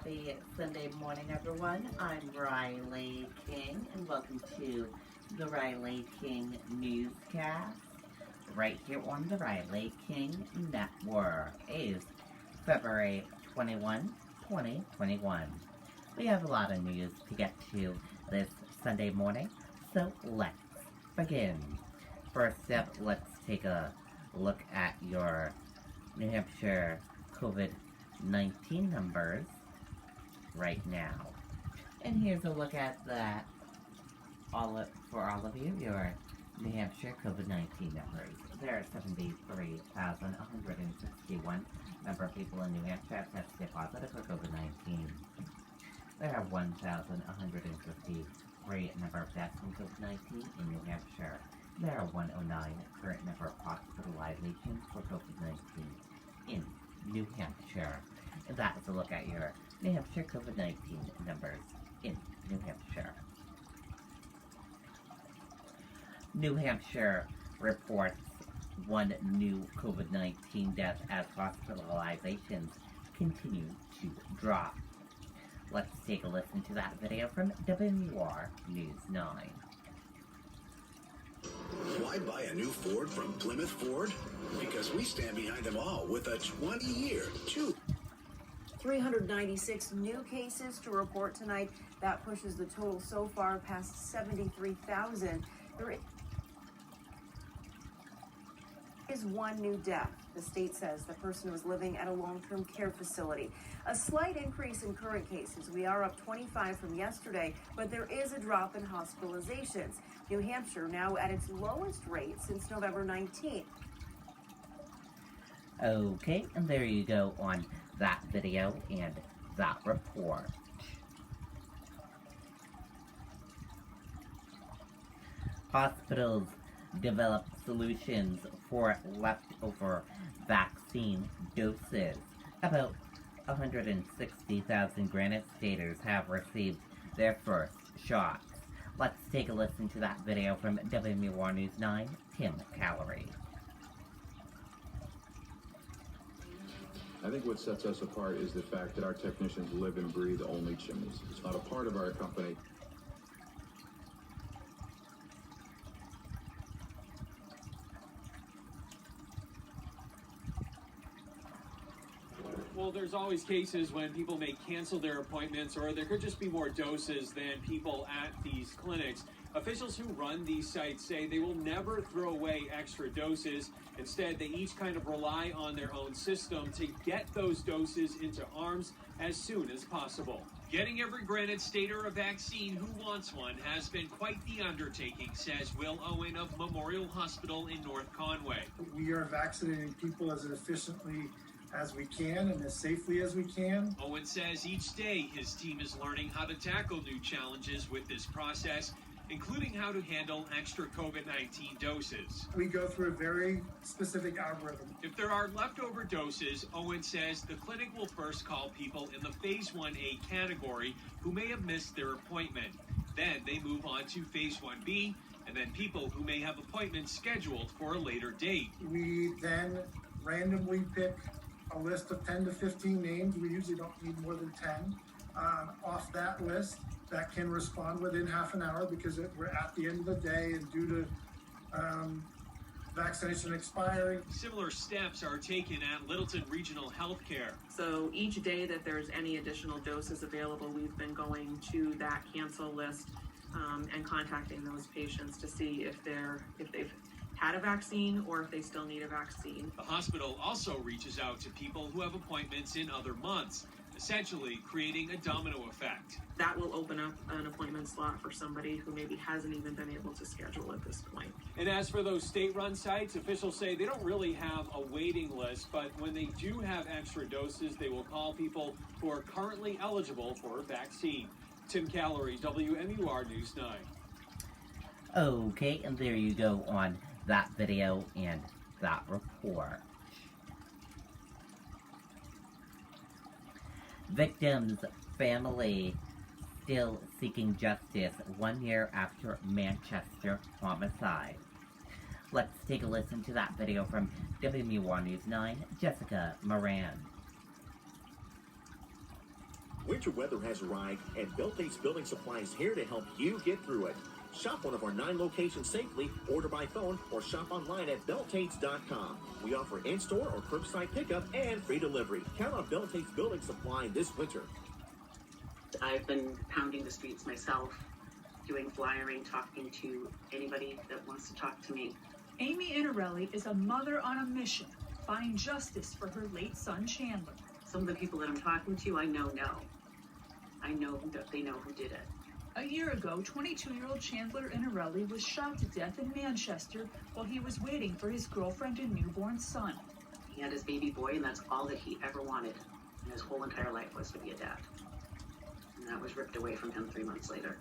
Happy Sunday morning, everyone. I'm Riley King, and welcome to the Riley King Newscast, right here on the Riley King Network. It is February 21, 2021. We have a lot of news to get to this Sunday morning, so let's begin. First up, let's take a look at your New Hampshire COVID-19 numbers right now. And here's a look at that for all of you, your New Hampshire COVID-19 numbers. There are 73,161 number of people in New Hampshire have tested positive for COVID-19. There are 1,153 number of deaths from COVID-19 in New Hampshire. There are 109 current number of hospitalizations for COVID-19 in New Hampshire. And that is a look at your New Hampshire COVID-19 numbers in New Hampshire. New Hampshire reports one new COVID-19 death as hospitalizations continue to drop. Let's take a listen to that video from WR News 9. Why buy a new Ford from Plymouth Ford? Because we stand behind them all with a 20-year, 396 new cases to report tonight. That pushes the total so far past 73,000. There is one new death. The state says the person was living at a long-term care facility. A slight increase in current cases. We are up 25 from yesterday, but there is a drop in hospitalizations. New Hampshire now at its lowest rate since November 19th. Okay, and there you go on that video and that report. Hospitals develop solutions for leftover vaccine doses. About 160,000 Granite Staters have received their first shots. Let's take a listen to that video from WR News 9, Tim Callery. I think what sets us apart is the fact that our technicians live and breathe only chimneys. It's not a part of our company. Well, there's always cases when people may cancel their appointments, or there could just be more doses than people at these clinics. Officials who run these sites say they will never throw away extra doses. Instead, they each kind of rely on their own system to get those doses into arms as soon as possible. Getting every Granite Stater a vaccine who wants one has been quite the undertaking, says Will Owen of Memorial Hospital in North Conway. We are vaccinating people as efficiently as we can and as safely as we can. Owen says each day his team is learning how to tackle new challenges with this process, including how to handle extra COVID-19 doses. We go through a very specific algorithm. If there are leftover doses, Owen says the clinic will first call people in the Phase 1A category who may have missed their appointment. Then they move on to Phase 1B, and then people who may have appointments scheduled for a later date. We then randomly pick a list of 10 to 15 names. We usually don't need more than 10 off that list that can respond within half an hour, because we're at the end of the day and due to vaccination expiring. Similar steps are taken at Littleton Regional Healthcare. So each day that there's any additional doses available, we've been going to that cancel list and contacting those patients to see if they've had a vaccine or if they still need a vaccine. The hospital also reaches out to people who have appointments in other months, essentially creating a domino effect. That will open up an appointment slot for somebody who maybe hasn't even been able to schedule at this point. And as for those state-run sites, officials say they don't really have a waiting list, but when they do have extra doses, they will call people who are currently eligible for a vaccine. Tim Callery, WMUR News 9. Okay, and there you go on that video and that report. Victim's family still seeking justice 1 year after Manchester homicide. Let's take a listen to that video from WMUR News 9, Jessica Moran. Winter weather has arrived, and Beltate's Building Supply is here to help you get through it. Shop one of our 9 locations safely, order by phone, or shop online at beltates.com. We offer in-store or curbside pickup and free delivery. Count on Beltate's Building Supply this winter. I've been pounding the streets myself, doing flyering, talking to anybody that wants to talk to me. Amy Inarelli is a mother on a mission, find justice for her late son Chandler. Some of the people that I'm talking to, I know. I know that they know who did it. A year ago, 22-year-old Chandler Inarelli was shot to death in Manchester while he was waiting for his girlfriend and newborn son. He had his baby boy, and that's all that he ever wanted in his whole entire life was to be a dad. And that was ripped away from him 3 months later.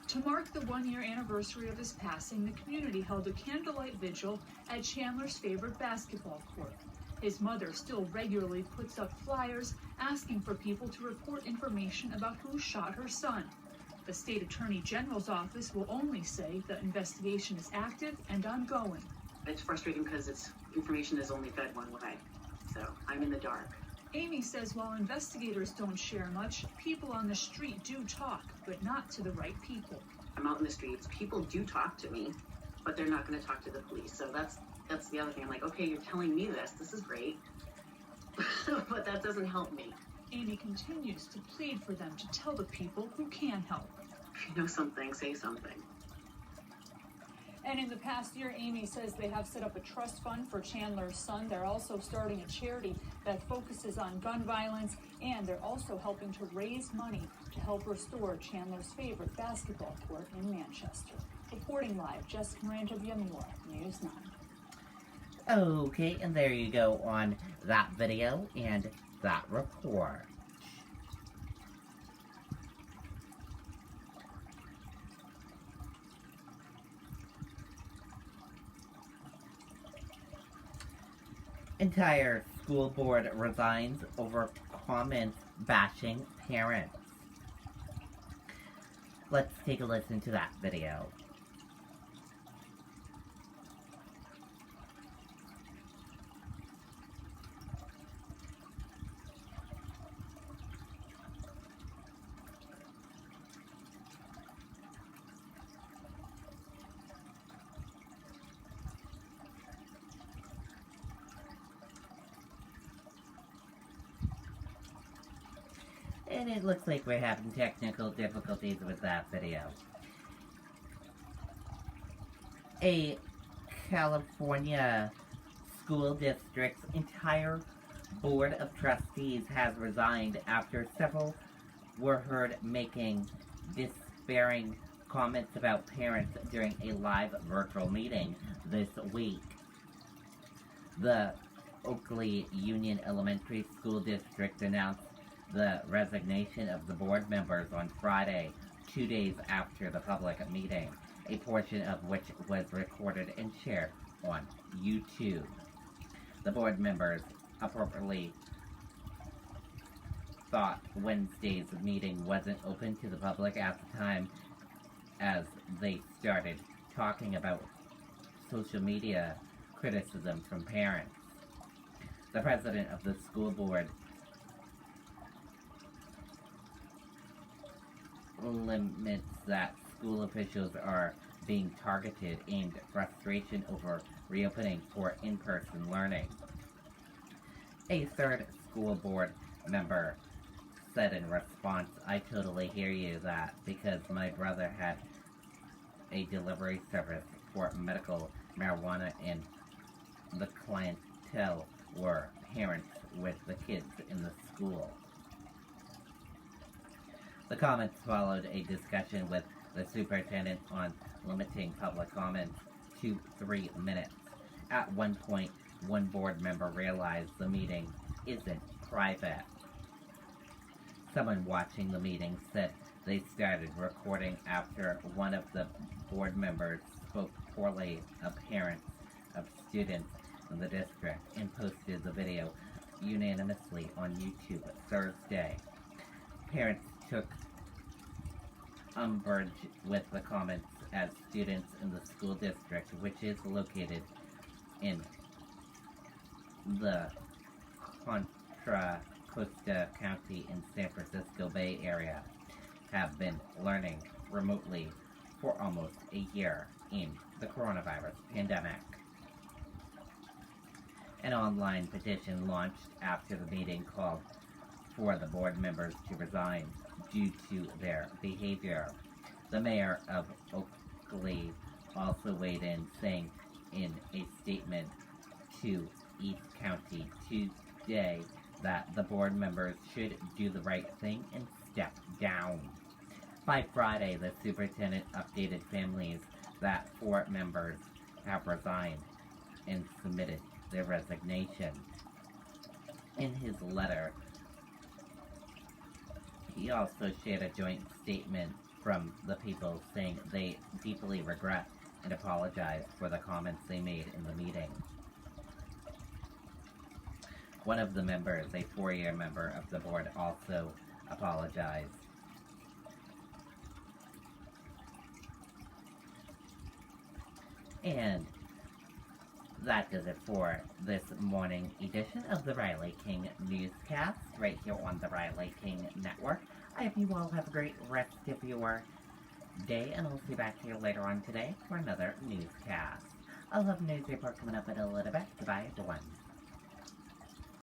To mark the 1-year anniversary of his passing, the community held a candlelight vigil at Chandler's favorite basketball court. His mother still regularly puts up flyers asking for people to report information about who shot her son. The state attorney general's office will only say the investigation is active and ongoing. It's frustrating because information is only fed one way, so I'm in the dark. Amy says while investigators don't share much, people on the street do talk, but not to the right people. I'm out in the streets. People do talk to me, but they're not going to talk to the police. So that's the other thing. I'm like, okay, you're telling me this. This is great, but that doesn't help me. Amy continues to plead for them to tell the people who can help. If you know something, say something. And in the past year, Amy says they have set up a trust fund for Chandler's son. They're also starting a charity that focuses on gun violence, and they're also helping to raise money to help restore Chandler's favorite basketball court in Manchester. Reporting live, Jessica Miranda Villamor, News 9. Okay, and there you go on that video and that report. Entire school board resigns over comments bashing parents. Let's take a listen to that video. And it looks like we're having technical difficulties with that video. A California school district's entire board of trustees has resigned after several were heard making despairing comments about parents during a live virtual meeting this week. The Oakley Union Elementary School District announced the resignation of the board members on Friday, 2 days after the public meeting, a portion of which was recorded and shared on YouTube. The board members appropriately thought Wednesday's meeting wasn't open to the public at the time as they started talking about social media criticism from parents. The president of the school board limits that school officials are being targeted and frustration over reopening for in-person learning. A third school board member said in response, "I totally hear you that because my brother had a delivery service for medical marijuana and the clientele were parents with the kids in the school." The comments followed a discussion with the superintendent on limiting public comments to 3 minutes. At one point, one board member realized the meeting isn't private. Someone watching the meeting said they started recording after one of the board members spoke poorly of parents of students in the district and posted the video unanimously on YouTube Thursday. Parents took umbrage with the comments as students in the school district, which is located in the Contra Costa County and San Francisco Bay Area have been learning remotely for almost a year in the coronavirus pandemic. An online petition launched after the meeting called for the board members to resign due to their behavior. The mayor of Oakley also weighed in, saying in a statement to East County Tuesday that the board members should do the right thing and step down. By Friday, the superintendent updated families that 4 members have resigned and submitted their resignation. In his letter, he also shared a joint statement from the people saying they deeply regret and apologize for the comments they made in the meeting. One of the members, a 4-year member of the board, also apologized. And that does it for this morning edition of the Riley King Newscast, right here on the Riley King Network. I hope you all have a great rest of your day, and I'll see you back here later on today for another newscast. I'll have a news report coming up in a little bit. Goodbye, everyone.